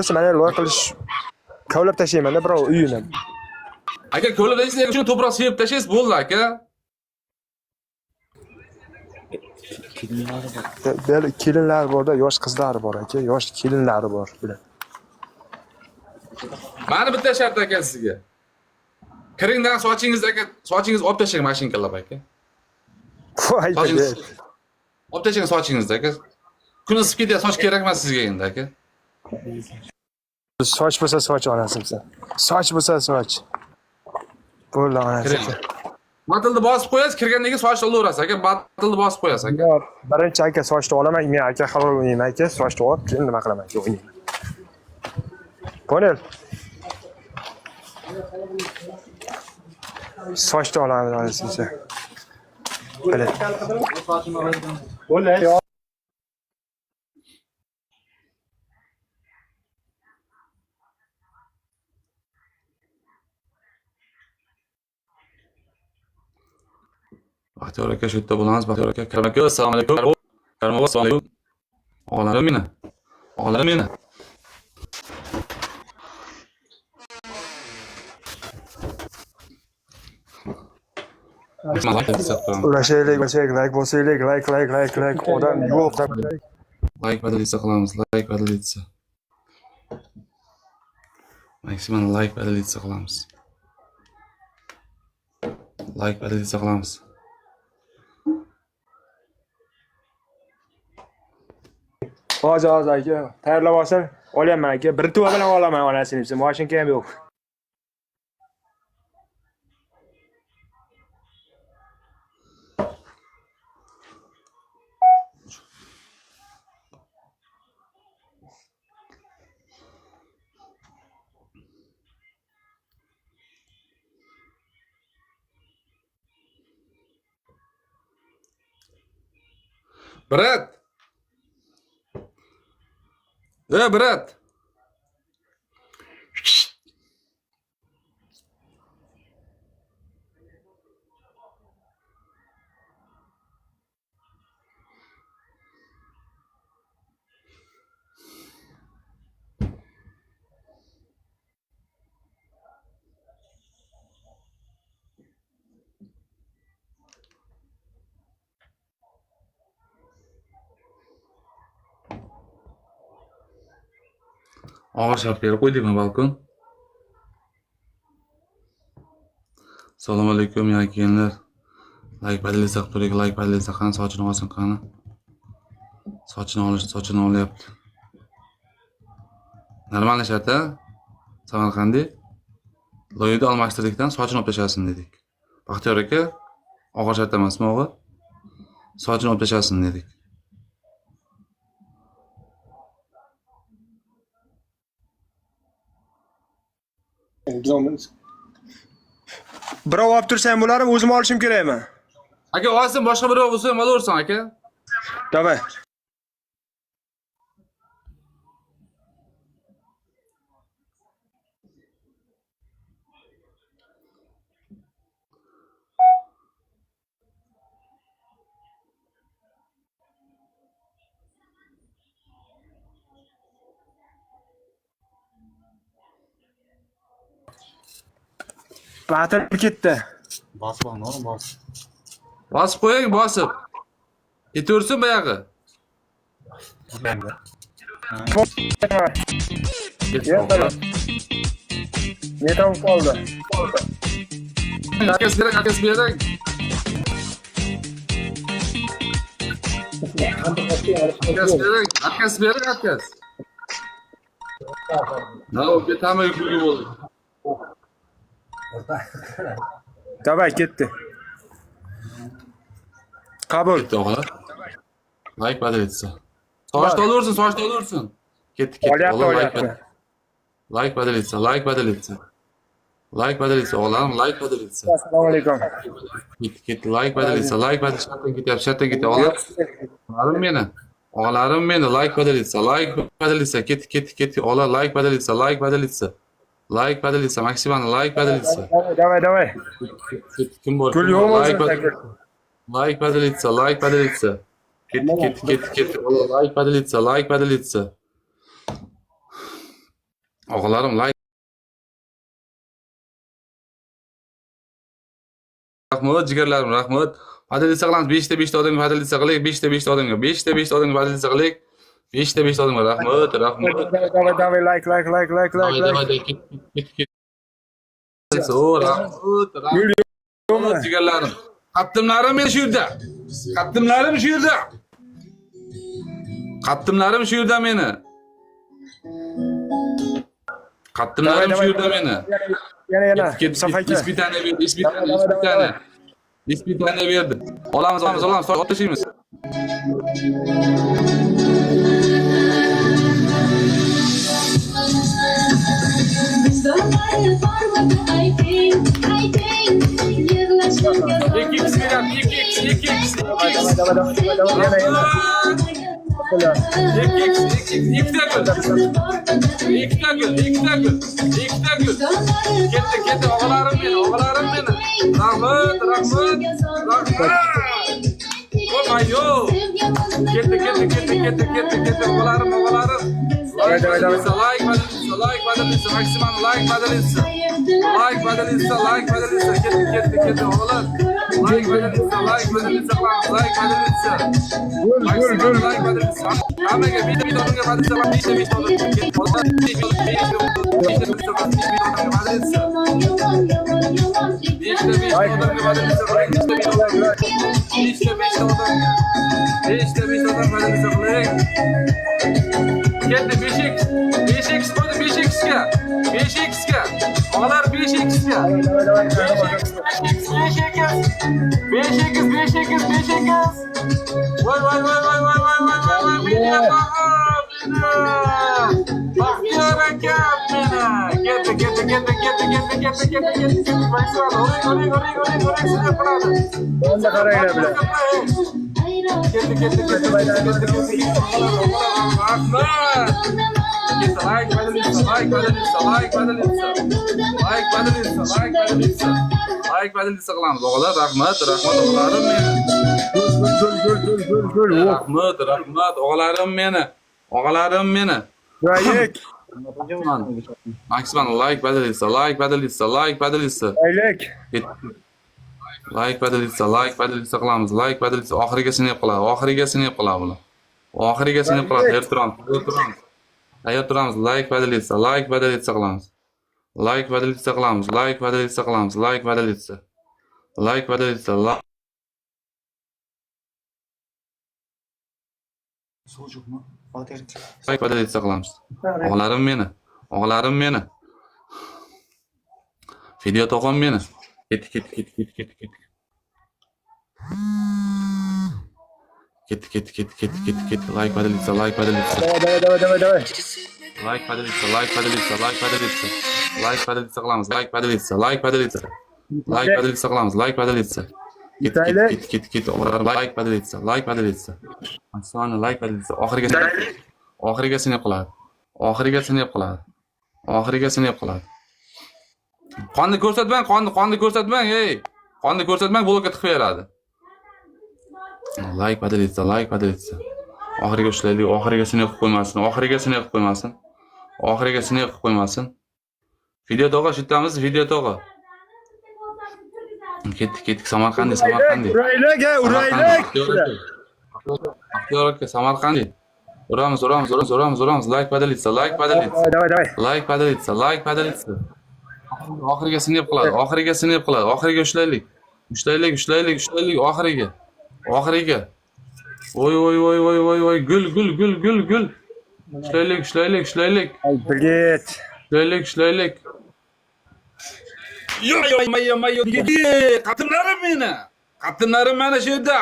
Bo'lsa mana loy qilish kovlab tashlayman-da birov uyini. Aka ko'ladaysizlar uchun to'proq sevib tashlaysiz bo'ldi aka. Kelinlar bor-da, yosh qizlar bor aka, yosh kelinlari bor bular. Mani bitta shart aka sizga. Kiringdan sochingiz aka, sochingiz olib tashlang mashinkalab aka. Voy, olib tashlang sochingizni aka. Kun isib ketadi, soch kerak emas sizga endi aka. soch bo'lsa soch onasimsan. Soch bo'lsa soch. Bo'ldi onasi. Batilni bosib qo'yasiz, kirgandan keyin sochni olaverasiz aka. Batilni bosib qo'yasiz aka. Birinchi aka sochni olaman, men aka halol o'ynayman aka, sochni olib keyin nima qilaman aka o'ynayman. Po'nel. Sochni olamiz onasimsan. Qani. Bo'ldi. Baxtiyor aka shu yerda bo'lamiz. Baxtiyor aka, Karim aka, assalomu alaykum. Karim aka, assalomu alaykum. O'g'larim meni. O'g'larim meni. Ulashaylik, like bosaylik, like. Odam yo'q. Like badalisa qilamiz. Like badalisa. Maksimal like badalisa qilamiz. Like badalisa qilamiz. Hozir aka, tayyorlab olsin, olaman aka. Bir tuva bilan olaman onasini, mashinka ham yo'q. Brat. Brat. Og'ir shapkaga qo'ydikmi balkon? Assalomu alaykum yakenlar. Like badalisa qilib, like badalisa qani sochini olsin qani. Sochini olyapti. Normal shart-a? Samarqandda loyida almashtirdikdan sochini olib tashlasin dedik. Baxtiyor aka, og'ir shart emasmi o'g'il? Sochini olib tashlasin dedik. Birov olib tursam bo'larmi, o'zim olishim kerakmi? Aka olsin, boshqa birov bo'lsa ham olaversin aka. Davay. Batir ketdi. Bosib olma, bosib. Bosib qo'ying, bosib. Ketaversin buyog'i. Netam qoldi. Akasi bering. Akasi bering, akasi. No, ketamiz uyga bo'ldi. Davay ketdi. Qabul. Like badalisa. Sochni olaversin. Ketdi. Olyapti. Like badalisa. Like badalisa, o'g'lim, like badalisa. Assalomu alaykum. Ketdi. Like badalisa. Shartdan ketyapti. O'g'larim meni, like badalisa. Ketdi. O'g'lar, like badalisa. Like badalisa, maksimal like badalisa. Davay. Kim bor? Gul yo'qmi? Like badalisa. Ketdi. O'g'lar, like badalisa. Og'alarim like. Rahmat, jigarlarim, rahmat. Padilitsa qilamiz. 5 ta 5 ta odamga padilitsa qilaylik. 5 ta 5 ta odamga, 5 ta 5 ta odamga padilitsa qilaylik. 5 ta 5 ta odamga rahmat, rahmat. Давай, like. Ket. So, rahmat, jigarlarim. Qattimlarim men shu yerda. Qattimlarim shu yerda. Qattimlarim shu yerda meni. Qattimlarim shu yerda meni. Yana. Safayka. İspitane verdi. Olamiz. Soat tashlaymiz. Ketdi, og'alarim meni. Rahmat. Olmayo. Ketdi, og'alarim. Like badalisa, maksimum like badalisa. Ketdi, og'alar. Like badalisa, maksimum like badalisa. Hammaga bitta odamga badalisa, bitta odamga. Ketdi 5x qo'ydi 5x'ga. Og'alar 5x'ga. 5x. Voy. Baxtiyor akam meni. Ketdi. Oling sinab qoladi. Onda qaranglar bilan. Ketdi. Rahmat. Like badalisa qilamiz. O'g'lar, rahmat, o'g'larim meni. Rahmat, o'g'larim meni. Like. Maksimum like badalisa. Like. Like badalisa qilamiz. Like badalisa oxiriga sinib qoladi. Bular. Oxiriga sinib qoladi. Tayyor turamiz. Like badalisa qilamiz. Like badalisa. Like badalisa qilamiz. O'g'larim meni. Video to'g'on meni. Ket. Like badalisa. Давай. Like badalisa qilamiz. Like badalisa qilamiz. Ket. Like badalisa. Aslan like badalisa. Oxiriga sinib qoladi. Qonni ko'rsatmang, ey. Qonni ko'rsatmang, blokka tiqib beradi. Like badalisa. Oxiriga ushlaylik, oxiriga sinib qo'ymasin. Video to'g'a shitamiz, Ketdik, Samarqand. Uraylik. Baxtiyor aka, Samarqand. Uramiz. Like badalisa. Давай. Like badalisa. Oxiriga sinib qoladi. Oxiriga ushlaylik. Oxiriga. Voy. Gul. Ushlaylik. Ushlaylik. Yo. Qattimlarim meni shu yerda.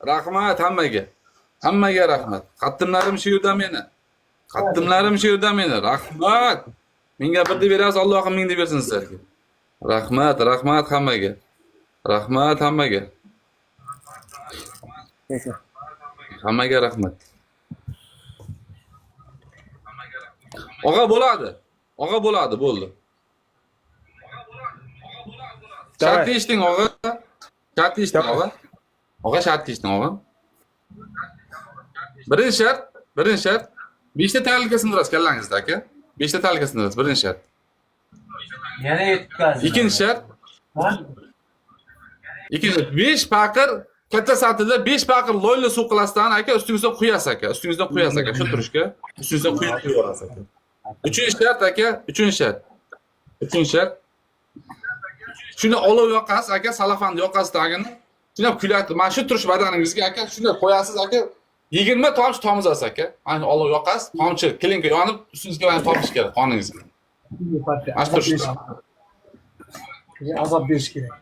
Rahmat hammaga. Rahmat. Qattimlarim shu yerda meni. Rahmat. Menga bir deb berasiz, Allohim ming deb bersin sizlarga. Rahmat hammaga. Hammaga rahmat. Og'a bo'ladi, bo'ldi. Shart eshitding, og'a. Og'a shart eshitding, og'a. Birinchi shart. 5 ta taglikka sindirasiz kallangizda, aka. 5 ta talka sindirasiz. Birinchi shart. Yana yetkazdi. Ikkinchi shart. Ha? Ikkinchi 5 paqir katta satilda 5 paqir loyli suv qilasizdan aka, ustingizdan quyasiz aka. Ustingizdan quyasiz aka. Shu turishga ustingizdan quyib yuborasiz aka. Uchinchi shart aka, uchinchi shart. Uchinchi shart. Shuni olov yoqasiz aka, salafanni yoqasiz tagini. Shuni kuylatib, mana shu turish badaningizga aka, shuni qo'yasiz aka. 20 tomchi tomizasiz aka. Mana olov yoqasiz, tomchi kelinka yonib, ustingizga mana topish kerak qoningizga. Mana shu turishda. Azob berish kerak.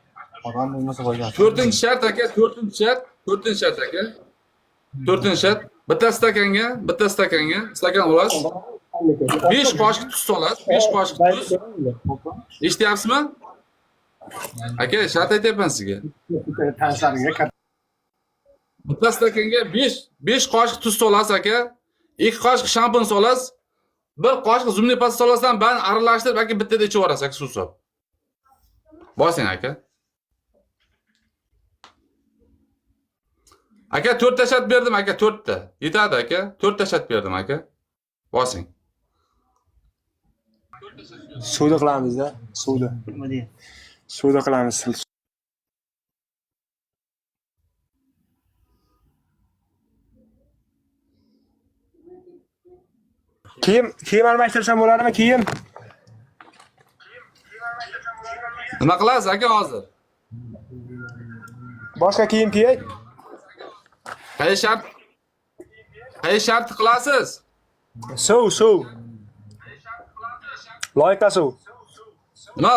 Odam bo'lmasa bo'lgan. 4-chi shart aka, 4-chi shart, 4-chi shart aka. 4-chi shart. Bitta stakanga stakan olasiz. 5 qoshiq tuz solasiz, 5 qoshiq tuz. Eshityapsizmi? Aka, shart aytyapman sizga. Bitta stakanga 5 qoshiq tuz solasiz aka. 2 qoshiq shampun solasiz. 1 qoshiq zumli pasta solasizdan bani aralashtirib aka bittada ichib yuborasiz aka suv solib. Bosing aka. Aka 4 ta shart berdim aka, 4 ta. Yetadi aka. 4 ta shart berdim aka. Bosing. Suvda qilamiz-da, suvda. Nima deydi? Suvda qilamiz. Kiyim almashtirsam bo'ladimi, kiyim? Nima qilasiz aka hozir? Boshqa kiyim kiyay. Qaysi shart qilasiz? Suv. Loyqa suv. Nima?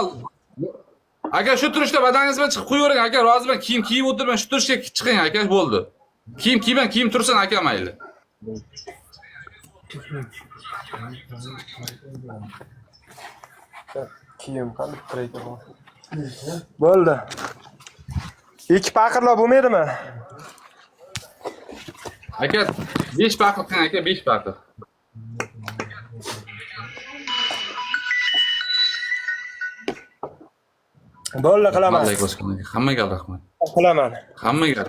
Aka shu turishda badaningiz bilan chiqib qo'yavering aka, roziman. Kiyim kiyib o'tirmang, shu turishga chiqing aka, bo'ldi. Kiyim kiymang, kiyim tursin aka mayli. Kiyim qanday turaydi bu? Bo'ldi. 2 paqirlar bo'lmaydimi? Aka 5 paqir qiling aka, 5 paqir. Bo'ldi, qilaman. Alloh ko'rsin. Hammaga rahmat. Qilaman. Hammaga.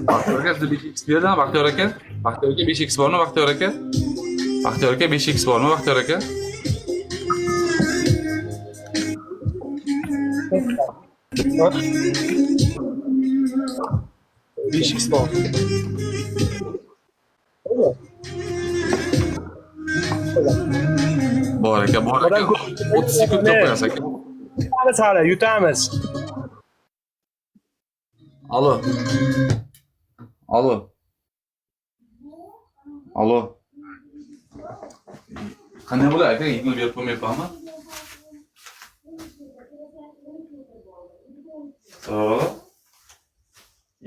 Baxtiyor aka, sizga 5x berdim, Baxtiyor aka. Baxtiyor aka 5x bormi, Baxtiyor aka? Baxtiyor aka 5x bormi, Baxtiyor aka? Bor aka, bor aka. 30 sekundda qo'yasiz aka. Yutamiz hali, yutamiz. Alo. Qanday bo'ladi aka? Yengil berib qo'ymayapmanmi?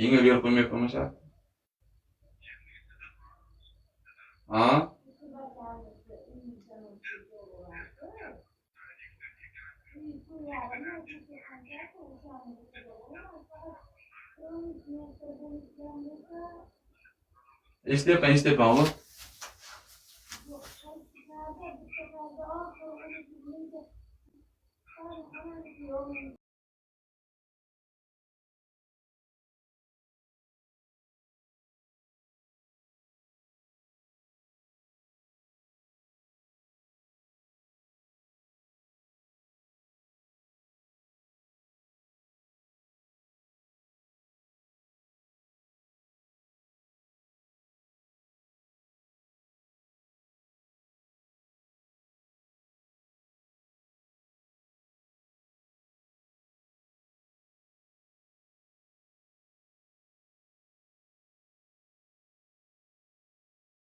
Yengil berib qo'ymayapmanmi sha? Ha? Eshityapman, oğlum.